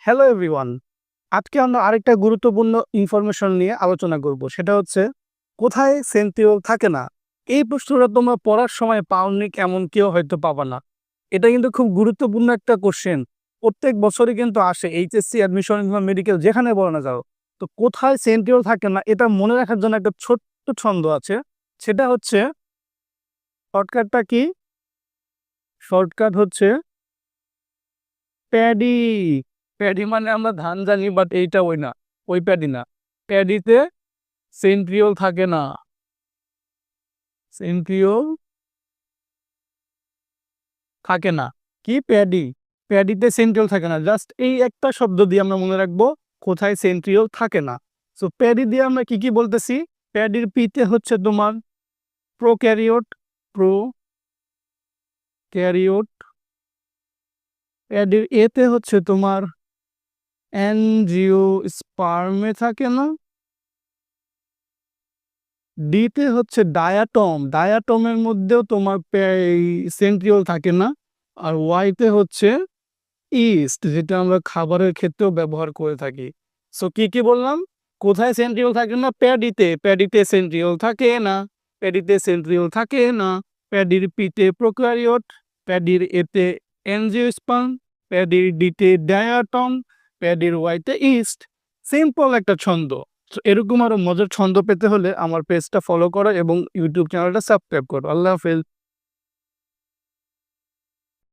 Hello everyone. আজকে আমরা আরেকটা গুরুত্বপূর্ণ ইনফরমেশন নিয়ে আলোচনা করব। সেটা হচ্ছে কোথায় সেন্ট্রিওল থাকে না? এই প্রশ্নটা তোমরা পড়ার সময় পাওনি এমন কেউ হয়তো পাবা না। এটা কিন্তু খুব গুরুত্বপূর্ণ একটা কোশ্চেন। প্রত্যেক বছরই কিন্তু আসে এইচএসসি অ্যাডমিশন কিংবা মেডিকেল যেখানে বলো না যাও। তো কোথায় সেন্ট্রিওল থাকে না এটা মনে রাখার জন্য একটা ছোট্ট ছন্দ আছে। সেটা হচ্ছে শর্টকাটটা কি? শর্টকাট হচ্ছে প্যাডি। প্যাডি মানে আমরা ধান জানি বাট এইটা ওই না, ওই প্যাডি না। প্যাডিতে সেন্ট্রিওল থাকে না। সেন্ট্রিওল থাকে না। কি প্যাডি? প্যাডিতে সেন্ট্রিওল থাকে না। জাস্ট এই একটা শব্দ দিয়ে আমরা মনে রাখবো কোথায় সেন্ট্রিওল থাকে না। সো প্যাডি দিয়ে আমরা কি বলতেছি? প্যাডির পিতে হচ্ছে তোমার প্রোক্যারিওট, প্রোক্যারিওট। প্যাডির এতে হচ্ছে তোমার অ্যানজিওস্পার্মে থাকে না। ডিতে হচ্ছে ডায়াটম, ডায়াটমের মধ্যেও তোমার সেন্ট্রিওল থাকে না। আর ওয়াইতে হচ্ছে ইস্ট, যেটা আমরা খাবারের ক্ষেত্রেও ব্যবহার করে থাকি। সো কি বললাম? কোথায় সেন্ট্রিওল থাকে না? প্যাডিতে। প্যাডিতে সেন্ট্রিওল থাকে না। প্যাডিতে সেন্ট্রিওল থাকে না। প্যাডির পিতে প্রোক্যারিওট, প্যাডির এতে অ্যানজিওস্পার্ম, প্যাডির ডিতে ডায়াটম, প্যাডির ওয়াইতে ইস্ট। সিম্পল একটা ছন্দ। তো এরকম আরো মজার ছন্দ পেতে হলে আমার পেজটা ফলো করো এবং ইউটিউব চ্যানেলটা সাবস্ক্রাইব করো। আল্লাহ হাফেজ।